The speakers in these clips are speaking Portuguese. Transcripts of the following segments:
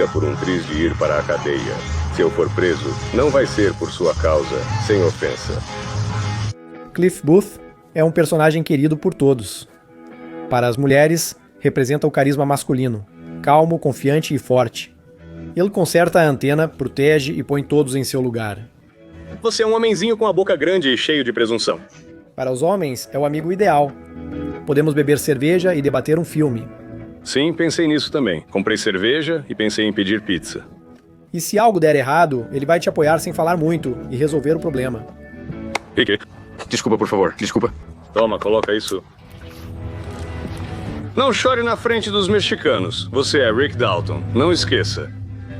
por um triz de ir para a cadeia. Se eu for preso, não vai ser por sua causa, sem ofensa. Cliff Booth é um personagem querido por todos. Para as mulheres, representa o carisma masculino, calmo, confiante e forte. Ele conserta a antena, protege e põe todos em seu lugar. Você é um homenzinho com a boca grande e cheio de presunção. Para os homens, é o amigo ideal. Podemos beber cerveja e debater um filme. Sim, pensei nisso também. Comprei cerveja e pensei em pedir pizza. E se algo der errado, ele vai te apoiar sem falar muito e resolver o problema. Rick, Desculpa, por favor. Desculpa. toma, coloca isso. Não chore na frente dos mexicanos. Você é Rick Dalton, não esqueça.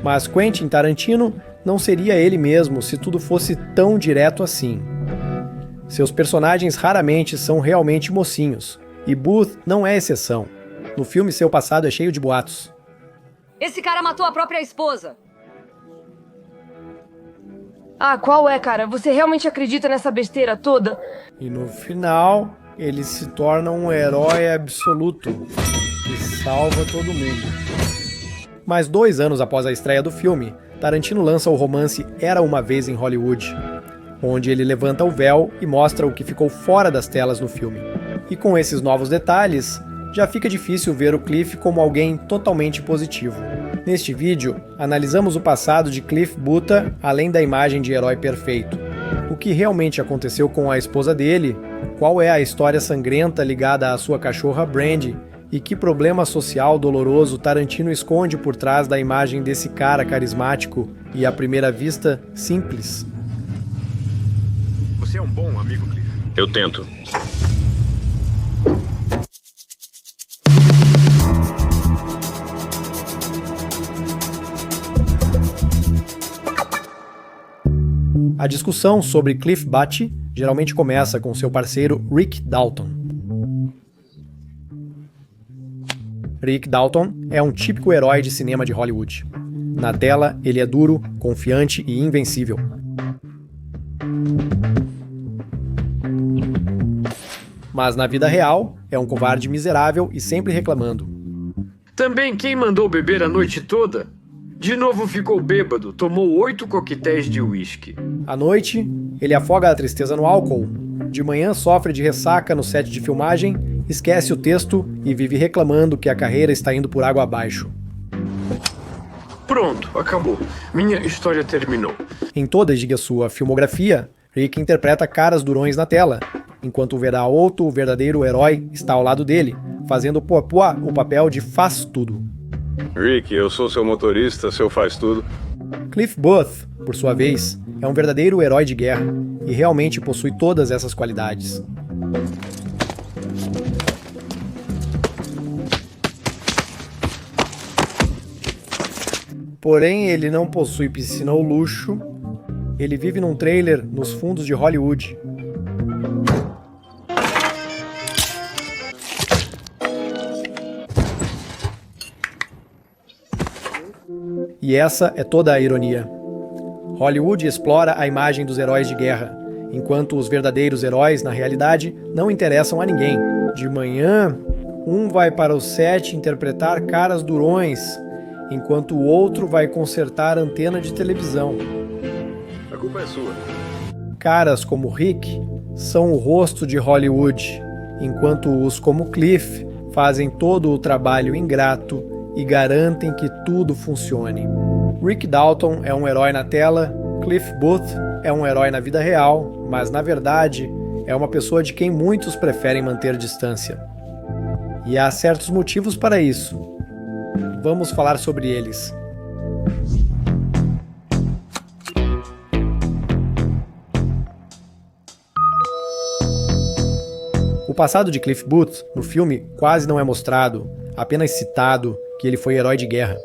Mas Quentin Tarantino não seria ele mesmo se tudo fosse tão direto assim. Seus personagens raramente são realmente mocinhos, e Booth não é exceção. No filme, seu passado é cheio de boatos. Esse cara matou a própria esposa. Ah, qual é, cara? Você realmente acredita nessa besteira toda? E no final, ele se torna um herói absoluto e salva todo mundo. Mas 2 anos após a estreia do filme, Tarantino lança o romance Era Uma Vez em Hollywood, onde ele levanta o véu e mostra o que ficou fora das telas no filme. E com esses novos detalhes, já fica difícil ver o Cliff como alguém totalmente positivo. Neste vídeo, analisamos o passado de Cliff Booth além da imagem de herói perfeito. O que realmente aconteceu com a esposa dele, qual é a história sangrenta ligada à sua cachorra Brandy e que problema social doloroso Tarantino esconde por trás da imagem desse cara carismático e, à primeira vista, simples. Você é um bom amigo, Cliff. Eu tento. A discussão sobre Cliff Booth geralmente começa com seu parceiro Rick Dalton. Rick Dalton é um típico herói de cinema de Hollywood. Na tela, ele é duro, confiante e invencível. Mas na vida real, é um covarde miserável e sempre reclamando. Também quem mandou beber a noite toda? De novo ficou bêbado, tomou 8 coquetéis de uísque. À noite, ele afoga a tristeza no álcool. De manhã sofre de ressaca no set de filmagem, esquece o texto e vive reclamando que a carreira está indo por água abaixo. Pronto, acabou. Minha história terminou. Em toda diga sua filmografia, Rick interpreta caras durões na tela, enquanto o Veralto, o verdadeiro herói, está ao lado dele, fazendo o papel de faz tudo. Rick, eu sou seu motorista, seu faz tudo. Cliff Booth, por sua vez, é um verdadeiro herói de guerra e realmente possui todas essas qualidades. Porém, ele não possui piscina ou luxo, ele vive num trailer nos fundos de Hollywood. E essa é toda a ironia. Hollywood explora a imagem dos heróis de guerra, enquanto os verdadeiros heróis, na realidade, não interessam a ninguém. De manhã, um vai para o set interpretar caras durões, enquanto o outro vai consertar antena de televisão. A culpa é sua. Caras como Rick são o rosto de Hollywood, enquanto os como Cliff fazem todo o trabalho ingrato e garantem que tudo funcione. Rick Dalton é um herói na tela, Cliff Booth é um herói na vida real, mas na verdade é uma pessoa de quem muitos preferem manter distância. E há certos motivos para isso. Vamos falar sobre eles. O passado de Cliff Booth no filme quase não é mostrado, apenas citado que ele foi herói de guerra.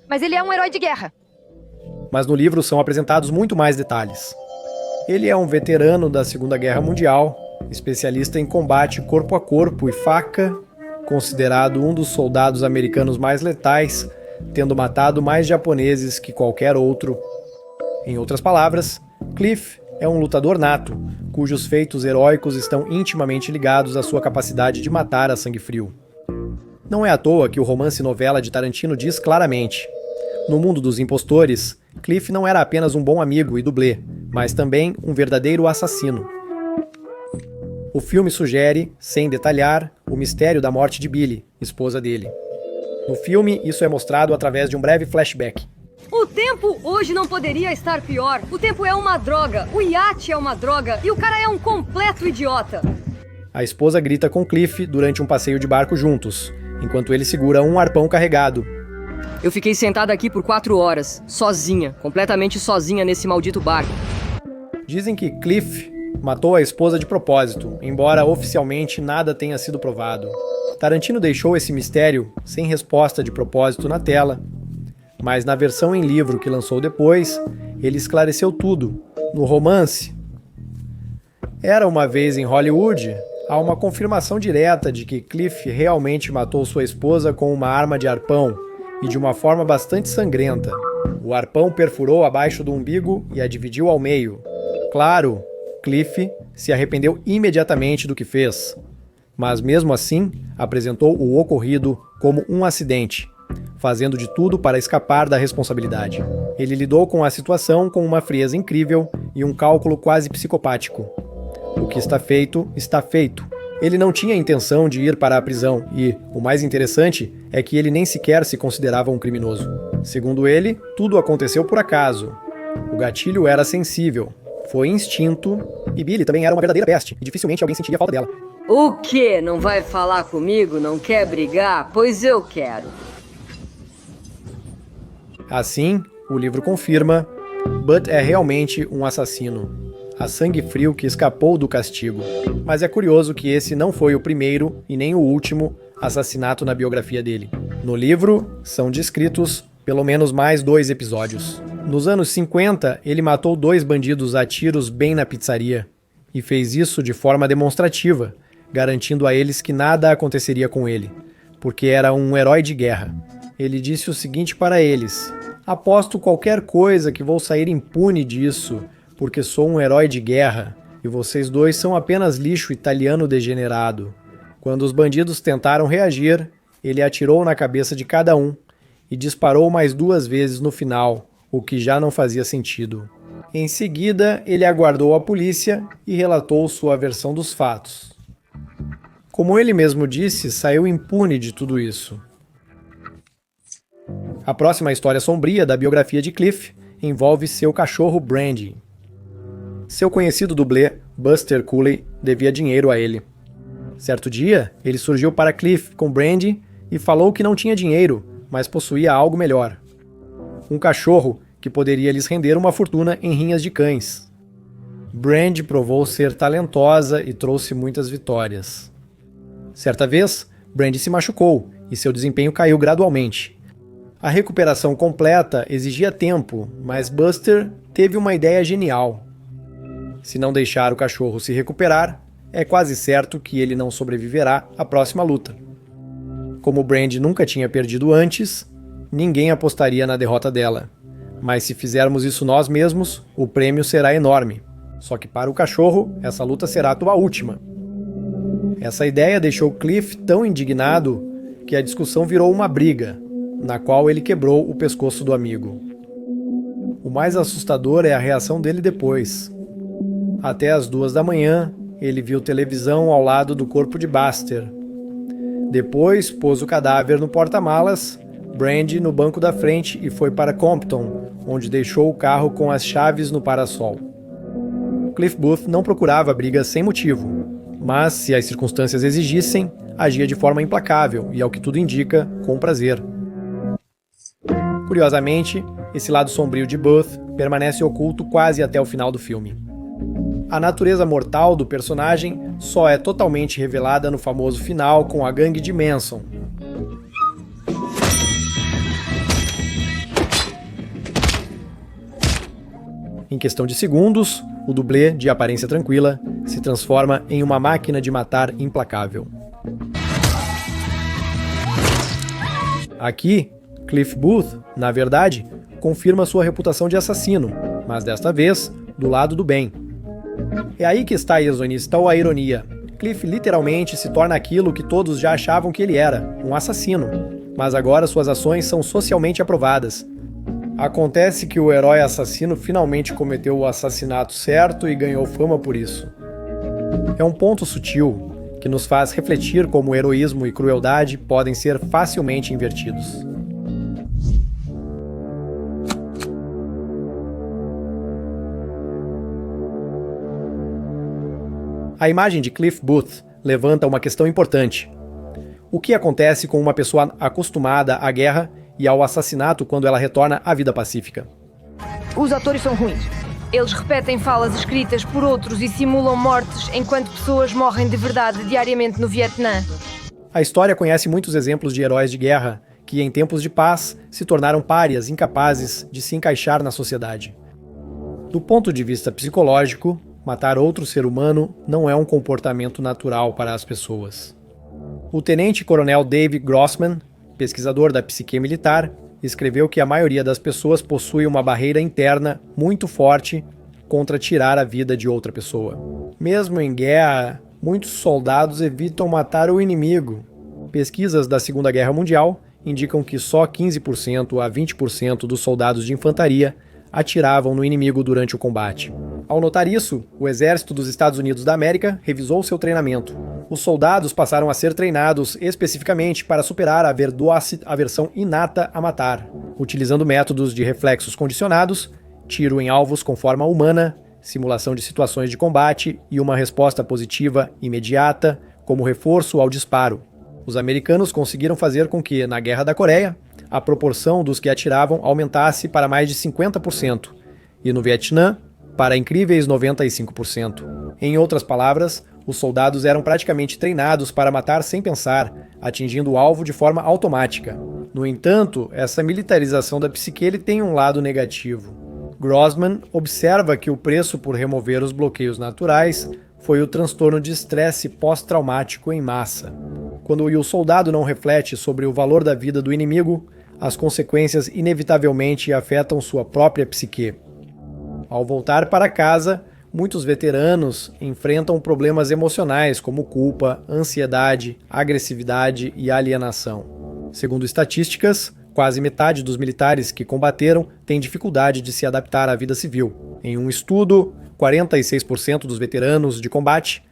Mas ele é um herói de guerra. Mas no livro são apresentados muito mais detalhes. Ele é um veterano da Segunda Guerra Mundial, especialista em combate corpo a corpo e faca, considerado um dos soldados americanos mais letais, tendo matado mais japoneses que qualquer outro. Em outras palavras, Cliff é um lutador nato, cujos feitos heróicos estão intimamente ligados à sua capacidade de matar a sangue frio. Não é à toa que o romance novela de Tarantino diz claramente: no mundo dos impostores, Cliff não era apenas um bom amigo e dublê, mas também um verdadeiro assassino. O filme sugere, sem detalhar, o mistério da morte de Billie, esposa dele. No filme, isso é mostrado através de um breve flashback. O tempo hoje não poderia estar pior. O tempo é uma droga, o iate é uma droga e o cara é um completo idiota. A esposa grita com Cliff durante um passeio de barco juntos, enquanto ele segura um arpão carregado. Eu fiquei sentada aqui por 4 horas, sozinha, completamente sozinha nesse maldito barco. Dizem que Cliff matou a esposa de propósito, embora oficialmente nada tenha sido provado. Tarantino deixou esse mistério sem resposta de propósito na tela, mas na versão em livro que lançou depois, ele esclareceu tudo. No romance, Era uma Vez em Hollywood, há uma confirmação direta de que Cliff realmente matou sua esposa com uma arma de arpão, e de uma forma bastante sangrenta. O arpão perfurou abaixo do umbigo e a dividiu ao meio. Claro, Cliff se arrependeu imediatamente do que fez, mas mesmo assim apresentou o ocorrido como um acidente, fazendo de tudo para escapar da responsabilidade. Ele lidou com a situação com uma frieza incrível e um cálculo quase psicopático. O que está feito, está feito. Ele não tinha intenção de ir para a prisão e, o mais interessante, é que ele nem sequer se considerava um criminoso. Segundo ele, tudo aconteceu por acaso. O gatilho era sensível, foi instinto, e Billie também era uma verdadeira peste, e dificilmente alguém sentiria falta dela. O quê? Não vai falar comigo? Não quer brigar? Pois eu quero. Assim, o livro confirma, Butt é realmente um assassino, a sangue frio que escapou do castigo. Mas é curioso que esse não foi o primeiro e nem o último assassinato na biografia dele. No livro, são descritos pelo menos mais 2 episódios. Nos anos 50, ele matou 2 bandidos a tiros bem na pizzaria, e fez isso de forma demonstrativa, garantindo a eles que nada aconteceria com ele, porque era um herói de guerra. Ele disse o seguinte para eles: aposto qualquer coisa que vou sair impune disso, porque sou um herói de guerra, e vocês 2 são apenas lixo italiano degenerado. Quando os bandidos tentaram reagir, ele atirou na cabeça de cada um e disparou mais 2 vezes no final, o que já não fazia sentido. Em seguida, ele aguardou a polícia e relatou sua versão dos fatos. Como ele mesmo disse, saiu impune de tudo isso. A próxima história sombria da biografia de Cliff envolve seu cachorro Brandy. Seu conhecido dublê, Buster Cooley, devia dinheiro a ele. Certo dia, ele surgiu para Cliff com Brandy e falou que não tinha dinheiro, mas possuía algo melhor. Um cachorro que poderia lhes render uma fortuna em rinhas de cães. Brandy provou ser talentosa e trouxe muitas vitórias. Certa vez, Brandy se machucou e seu desempenho caiu gradualmente. A recuperação completa exigia tempo, mas Buster teve uma ideia genial. Se não deixar o cachorro se recuperar, é quase certo que ele não sobreviverá à próxima luta. Como Brandy nunca tinha perdido antes, ninguém apostaria na derrota dela. Mas se fizermos isso nós mesmos, o prêmio será enorme. Só que para o cachorro, essa luta será a tua última. Essa ideia deixou Cliff tão indignado que a discussão virou uma briga, na qual ele quebrou o pescoço do amigo. O mais assustador é a reação dele depois. Até as 2 da manhã, ele viu televisão ao lado do corpo de Buster. Depois, pôs o cadáver no porta-malas, Brandy no banco da frente e foi para Compton, onde deixou o carro com as chaves no parasol. Cliff Booth não procurava brigas sem motivo, mas, se as circunstâncias exigissem, agia de forma implacável e, ao que tudo indica, com prazer. Curiosamente, esse lado sombrio de Booth permanece oculto quase até o final do filme. A natureza mortal do personagem só é totalmente revelada no famoso final com a gangue de Manson. Em questão de segundos, o dublê, de aparência tranquila, se transforma em uma máquina de matar implacável. Aqui, Cliff Booth, na verdade, confirma sua reputação de assassino, mas desta vez, do lado do bem. É aí que está a exonista ou a ironia. Cliff literalmente se torna aquilo que todos já achavam que ele era, um assassino. Mas agora suas ações são socialmente aprovadas. Acontece que o herói assassino finalmente cometeu o assassinato certo e ganhou fama por isso. É um ponto sutil que nos faz refletir como heroísmo e crueldade podem ser facilmente invertidos. A imagem de Cliff Booth levanta uma questão importante. O que acontece com uma pessoa acostumada à guerra e ao assassinato quando ela retorna à vida pacífica? Os atores são ruins. Eles repetem falas escritas por outros e simulam mortes enquanto pessoas morrem de verdade diariamente no Vietnã. A história conhece muitos exemplos de heróis de guerra que, em tempos de paz, se tornaram párias incapazes de se encaixar na sociedade. Do ponto de vista psicológico, matar outro ser humano não é um comportamento natural para as pessoas. O tenente-coronel Dave Grossman, pesquisador da psique militar, escreveu que a maioria das pessoas possui uma barreira interna muito forte contra tirar a vida de outra pessoa. Mesmo em guerra, muitos soldados evitam matar o inimigo. Pesquisas da Segunda Guerra Mundial indicam que só 15% a 20% dos soldados de infantaria atiravam no inimigo durante o combate. Ao notar isso, o Exército dos Estados Unidos da América revisou seu treinamento. Os soldados passaram a ser treinados especificamente para superar a aversão inata a matar, utilizando métodos de reflexos condicionados, tiro em alvos com forma humana, simulação de situações de combate e uma resposta positiva imediata como reforço ao disparo. Os americanos conseguiram fazer com que, na Guerra da Coreia, a proporção dos que atiravam aumentasse para mais de 50%, e no Vietnã, para incríveis 95%. Em outras palavras, os soldados eram praticamente treinados para matar sem pensar, atingindo o alvo de forma automática. No entanto, essa militarização da psique tem um lado negativo. Grossman observa que o preço por remover os bloqueios naturais foi o transtorno de estresse pós-traumático em massa. Quando o soldado não reflete sobre o valor da vida do inimigo, as consequências inevitavelmente afetam sua própria psique. Ao voltar para casa, muitos veteranos enfrentam problemas emocionais como culpa, ansiedade, agressividade e alienação. Segundo estatísticas, quase metade dos militares que combateram tem dificuldade de se adaptar à vida civil. Em um estudo, 46% dos veteranos de combate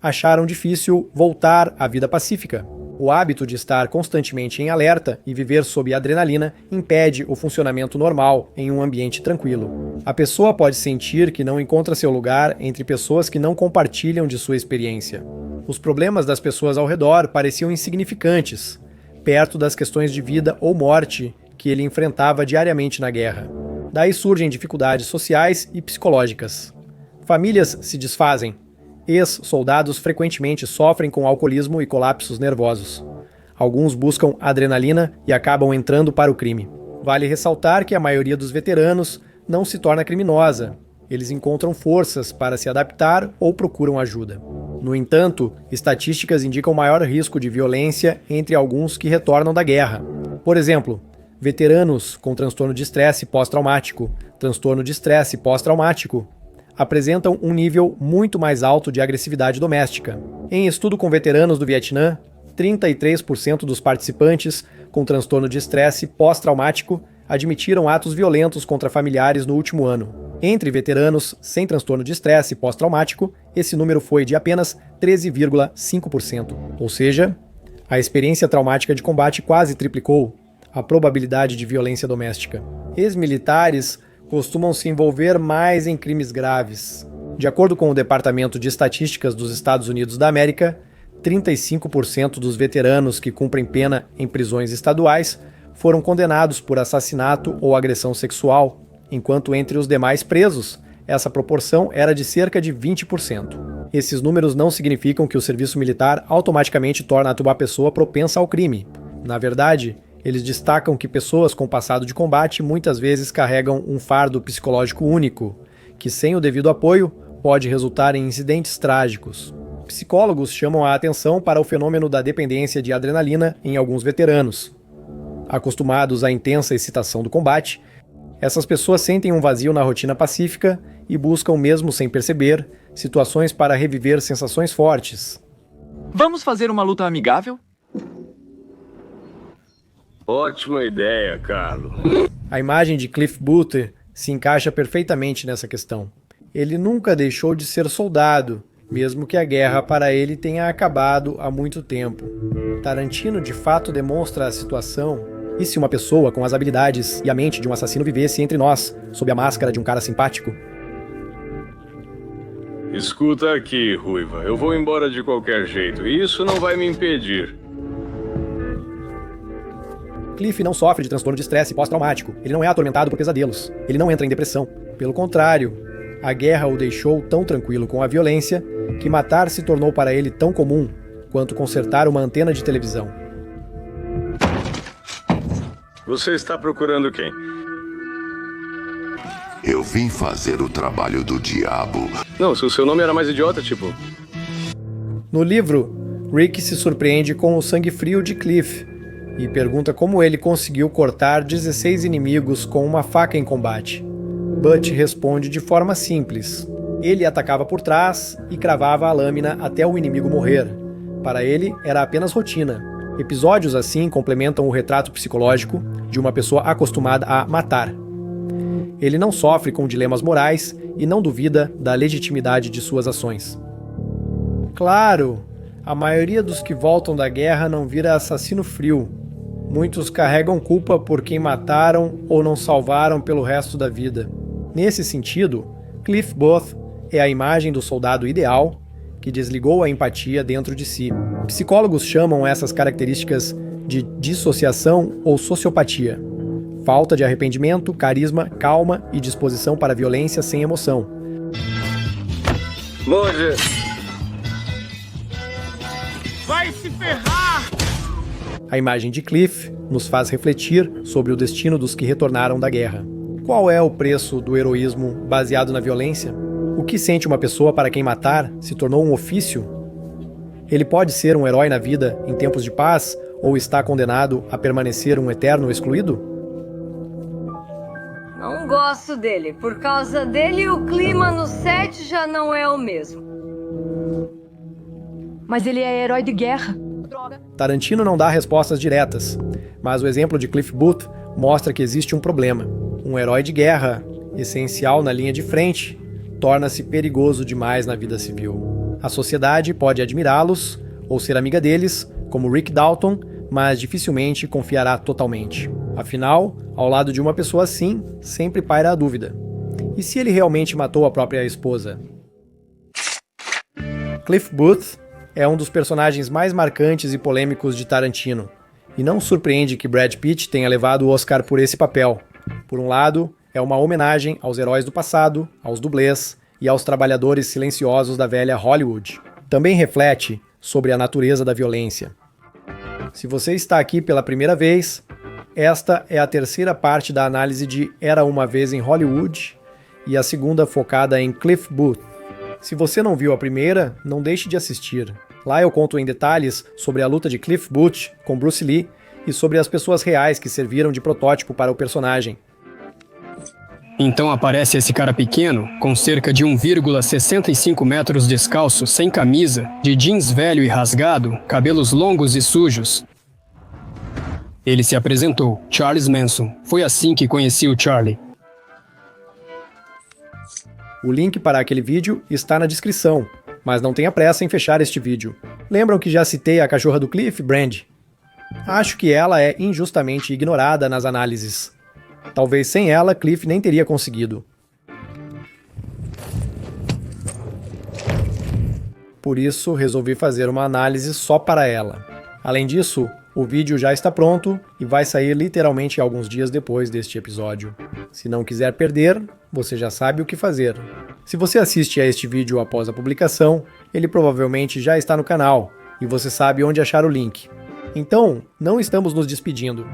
acharam difícil voltar à vida pacífica. O hábito de estar constantemente em alerta e viver sob adrenalina impede o funcionamento normal em um ambiente tranquilo. A pessoa pode sentir que não encontra seu lugar entre pessoas que não compartilham de sua experiência. Os problemas das pessoas ao redor pareciam insignificantes, perto das questões de vida ou morte que ele enfrentava diariamente na guerra. Daí surgem dificuldades sociais e psicológicas. Famílias se desfazem. Ex-soldados frequentemente sofrem com alcoolismo e colapsos nervosos. Alguns buscam adrenalina e acabam entrando para o crime. Vale ressaltar que a maioria dos veteranos não se torna criminosa. Eles encontram forças para se adaptar ou procuram ajuda. No entanto, estatísticas indicam maior risco de violência entre alguns que retornam da guerra. Por exemplo, veteranos com transtorno de estresse pós-traumático, apresentam um nível muito mais alto de agressividade doméstica. Em estudo com veteranos do Vietnã, 33% dos participantes com transtorno de estresse pós-traumático admitiram atos violentos contra familiares no último ano. Entre veteranos sem transtorno de estresse pós-traumático, esse número foi de apenas 13,5%. Ou seja, a experiência traumática de combate quase triplicou a probabilidade de violência doméstica. Ex-militares costumam se envolver mais em crimes graves. De acordo com o Departamento de Estatísticas dos Estados Unidos da América, 35% dos veteranos que cumprem pena em prisões estaduais foram condenados por assassinato ou agressão sexual, enquanto entre os demais presos, essa proporção era de cerca de 20%. Esses números não significam que o serviço militar automaticamente torna a pessoa propensa ao crime. Na verdade, eles destacam que pessoas com passado de combate muitas vezes carregam um fardo psicológico único, que sem o devido apoio pode resultar em incidentes trágicos. Psicólogos chamam a atenção para o fenômeno da dependência de adrenalina em alguns veteranos. Acostumados à intensa excitação do combate, essas pessoas sentem um vazio na rotina pacífica e buscam, mesmo sem perceber, situações para reviver sensações fortes. Vamos fazer uma luta amigável? Ótima ideia, Carlo. A imagem de Cliff Booth se encaixa perfeitamente nessa questão. Ele nunca deixou de ser soldado, mesmo que a guerra para ele tenha acabado há muito tempo. Tarantino de fato demonstra a situação. E se uma pessoa com as habilidades e a mente de um assassino vivesse entre nós, sob a máscara de um cara simpático? Escuta aqui, Ruiva. Eu vou embora de qualquer jeito e isso não vai me impedir. Cliff não sofre de transtorno de estresse pós-traumático. Ele não é atormentado por pesadelos. Ele não entra em depressão. Pelo contrário, a guerra o deixou tão tranquilo com a violência que matar se tornou para ele tão comum quanto consertar uma antena de televisão. Você está procurando quem? Eu vim fazer o trabalho do diabo. Não, se o seu nome era mais idiota, tipo... No livro, Rick se surpreende com o sangue frio de Cliff e pergunta como ele conseguiu cortar 16 inimigos com uma faca em combate. Butch responde de forma simples. Ele atacava por trás e cravava a lâmina até o inimigo morrer. Para ele, era apenas rotina. Episódios assim complementam o retrato psicológico de uma pessoa acostumada a matar. Ele não sofre com dilemas morais e não duvida da legitimidade de suas ações. Claro, a maioria dos que voltam da guerra não vira assassino frio. Muitos carregam culpa por quem mataram ou não salvaram pelo resto da vida. Nesse sentido, Cliff Booth é a imagem do soldado ideal que desligou a empatia dentro de si. Psicólogos chamam essas características de dissociação ou sociopatia. Falta de arrependimento, carisma, calma e disposição para violência sem emoção. Monge! Vai se ferrar! A imagem de Cliff nos faz refletir sobre o destino dos que retornaram da guerra. Qual é o preço do heroísmo baseado na violência? O que sente uma pessoa para quem matar se tornou um ofício? Ele pode ser um herói na vida em tempos de paz ou está condenado a permanecer um eterno excluído? Não gosto dele. Por causa dele, o clima no set já não é o mesmo. Mas ele é herói de guerra. Tarantino não dá respostas diretas, mas o exemplo de Cliff Booth mostra que existe um problema. Um herói de guerra, essencial na linha de frente, torna-se perigoso demais na vida civil. A sociedade pode admirá-los ou ser amiga deles, como Rick Dalton, mas dificilmente confiará totalmente. Afinal, ao lado de uma pessoa assim, sempre paira a dúvida. E se ele realmente matou a própria esposa? Cliff Booth é um dos personagens mais marcantes e polêmicos de Tarantino, e não surpreende que Brad Pitt tenha levado o Oscar por esse papel. Por um lado, é uma homenagem aos heróis do passado, aos dublês e aos trabalhadores silenciosos da velha Hollywood. Também reflete sobre a natureza da violência. Se você está aqui pela primeira vez, esta é a terceira parte da análise de Era Uma Vez em Hollywood e a segunda focada em Cliff Booth. Se você não viu a primeira, não deixe de assistir. Lá eu conto em detalhes sobre a luta de Cliff Booth com Bruce Lee e sobre as pessoas reais que serviram de protótipo para o personagem. Então aparece esse cara pequeno, com cerca de 1,65 metros descalço, sem camisa, de jeans velho e rasgado, cabelos longos e sujos. Ele se apresentou, Charles Manson. Foi assim que conheci o Charlie. O link para aquele vídeo está na descrição, mas não tenha pressa em fechar este vídeo. Lembram que já citei a cachorra do Cliff, Brandy? Acho que ela é injustamente ignorada nas análises. Talvez sem ela, Cliff nem teria conseguido. Por isso, resolvi fazer uma análise só para ela. Além disso, o vídeo já está pronto e vai sair literalmente alguns dias depois deste episódio. Se não quiser perder, você já sabe o que fazer. Se você assiste a este vídeo após a publicação, ele provavelmente já está no canal e você sabe onde achar o link. Então, não estamos nos despedindo.